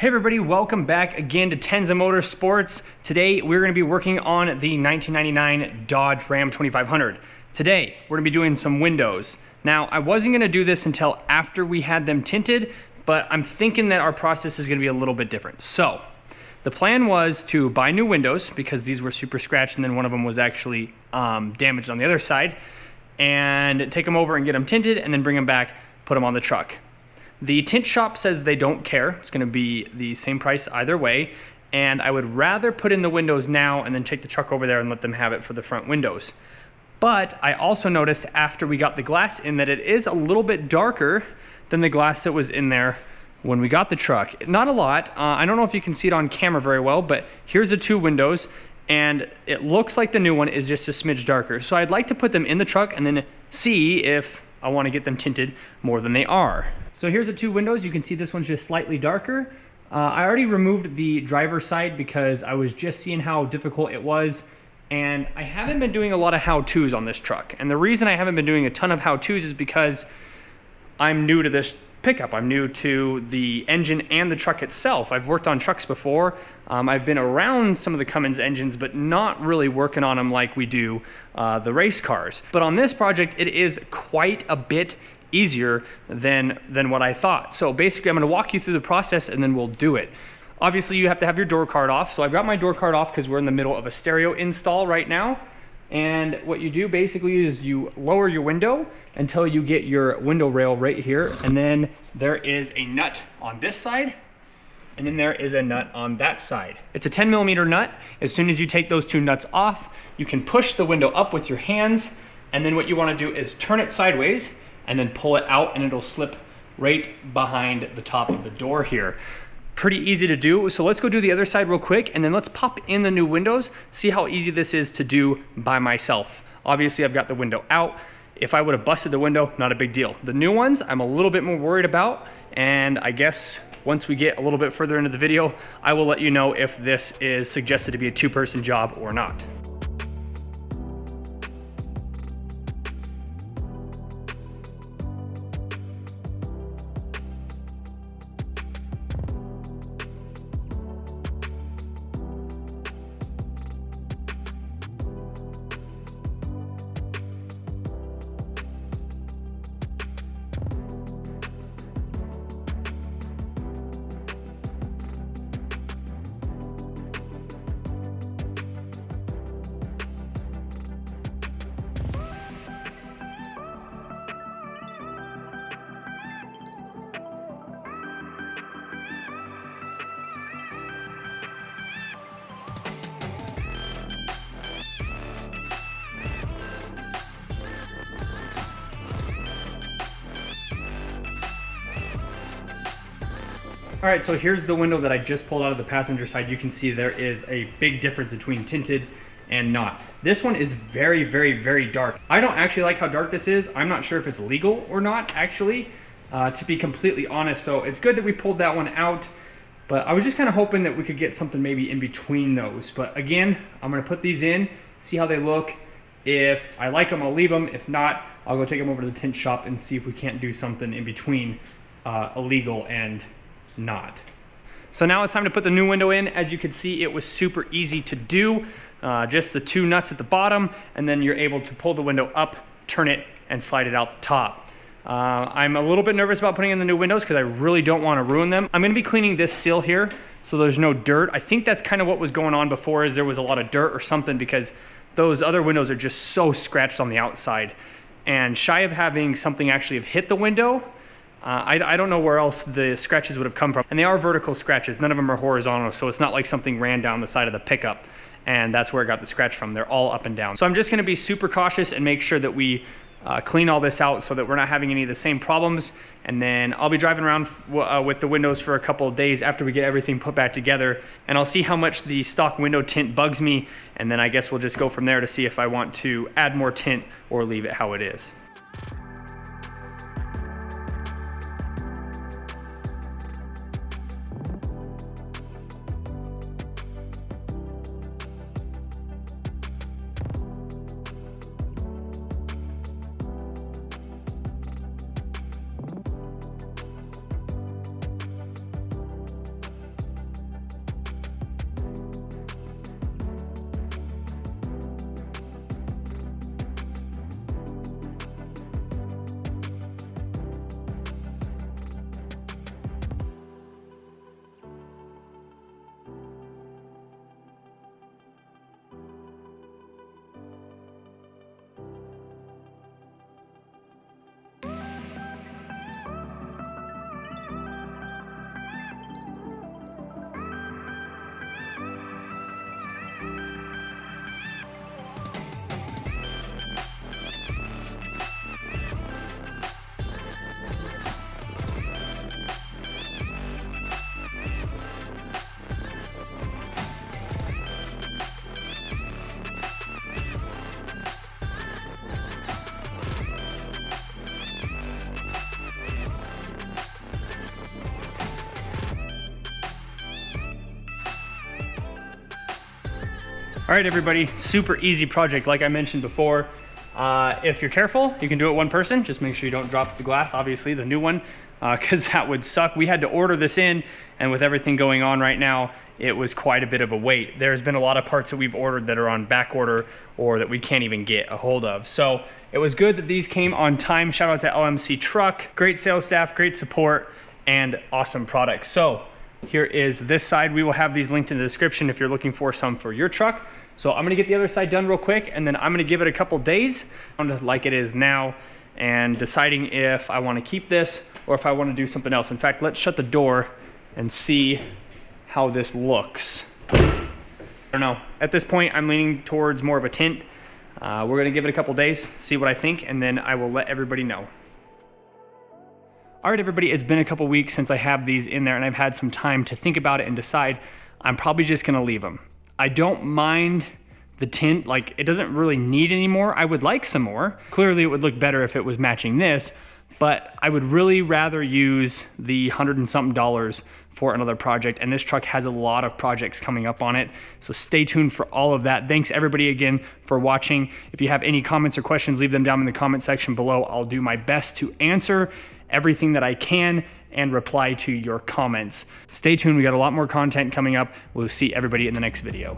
Hey everybody, welcome back again to Tenza Motorsports. Today we're going to be working on the 1999 Dodge Ram 2500. Today we're going to be doing some windows. Now I wasn't going to do this until after we had them tinted, but I'm thinking that our process is going to be a little bit different. So the plan was to buy new windows because these were super scratched and then one of them was actually damaged on the other side, and take them over and get them tinted and then bring them back, put them on the truck. The tint shop says they don't care. It's going to be the same price either way, and I would rather put in the windows now and then take the truck over there and let them have it for the front windows. But I also noticed after we got the glass in that it is a little bit darker than the glass that was in there when we got the truck. Not a lot. I don't know if you can see it on camera very well, but here's the two windows, and it looks like the new one is just a smidge darker. So I'd like to put them in the truck and then see if I want to get them tinted more than they are. So here's the two windows. You can see this one's just slightly darker. I already removed the driver's side because I was just seeing how difficult it was, and I haven't been doing a lot of how-tos on this truck. And the reason I haven't been doing a ton of how-tos is because I'm new to this pickup. I'm new to the engine and the truck itself. I've worked on trucks before. I've been around some of the Cummins engines, but not really working on them like we do the race cars. But on this project, it is quite a bit easier than what I thought. So basically I'm going to walk you through the process and then we'll do it. Obviously you have to have your door card off. So I've got my door card off because we're in the middle of a stereo install right now. And what you do basically is you lower your window until you get your window rail right here. And then there is a nut on this side, and then there is a nut on that side. It's a 10mm nut. As soon as you take those two nuts off, you can push the window up with your hands. And then what you want to do is turn it sideways and then pull it out, and it'll slip right behind the top of the door here. Pretty easy to do. So let's go do the other side real quick, and then let's pop in the new windows, see how easy this is to do by myself. Obviously I've got the window out. If I would have busted the window, not a big deal. The new ones I'm a little bit more worried about, and I guess once we get a little bit further into the video, I will let you know if this is suggested to be a two-person job or not. All right, so here's the window that I just pulled out of the passenger side. You can see there is a big difference between tinted and not. This one is very, very, very dark. I don't actually like how dark this is. I'm not sure if it's legal or not, actually, to be completely honest. So it's good that we pulled that one out, but I was just kind of hoping that we could get something maybe in between those. But again, I'm gonna put these in, see how they look. If I like them, I'll leave them. If not, I'll go take them over to the tint shop and see if we can't do something in between illegal and not. So now it's time to put the new window in. As you can see, it was super easy to do. Just the two nuts at the bottom, and then you're able to pull the window up, turn it, and slide it out the top. I'm a little bit nervous about putting in the new windows because I really don't want to ruin them. I'm going to be cleaning this sill here so there's no dirt. I think that's kind of what was going on before, is there was a lot of dirt or something, because those other windows are just so scratched on the outside. And shy of having something actually have hit the window, I don't know where else the scratches would have come from. And they are vertical scratches. None of them are horizontal, so it's not like something ran down the side of the pickup and that's where I got the scratch from. They're all up and down. So I'm just gonna be super cautious and make sure that we clean all this out so that we're not having any of the same problems. And then I'll be driving around with the windows for a couple of days after we get everything put back together, and I'll see how much the stock window tint bugs me, and then I guess we'll just go from there to see if I want to add more tint or leave it how it is. All right, everybody, super easy project. Like I mentioned before, if you're careful, you can do it one person. Just make sure you don't drop the glass, obviously, the new one, because that would suck. We had to order this in, and with everything going on right now, it was quite a bit of a wait. There's been a lot of parts that we've ordered that are on back order or that we can't even get a hold of. So it was good that these came on time. Shout out to LMC Truck. Great sales staff, great support, and awesome products. So here is this side. We will have these linked in the description if you're looking for some for your truck. So I'm gonna get the other side done real quick, and then I'm gonna give it a couple days like it is now, and deciding if I wanna keep this or if I wanna do something else. In fact, let's shut the door and see how this looks. I don't know. At this point, I'm leaning towards more of a tint. We're gonna give it a couple days, see what I think, and then I will let everybody know. All right, everybody, it's been a couple weeks since I have these in there, and I've had some time to think about it and decide. I'm probably just gonna leave them. I don't mind the tint, like it doesn't really need any more. I would like some more. Clearly it would look better if it was matching this, but I would really rather use the $100 and something for another project. And this truck has a lot of projects coming up on it. So stay tuned for all of that. Thanks everybody again for watching. If you have any comments or questions, leave them down in the comment section below. I'll do my best to answer everything that I can and reply to your comments. Stay tuned, we got a lot more content coming up. We'll see everybody in the next video.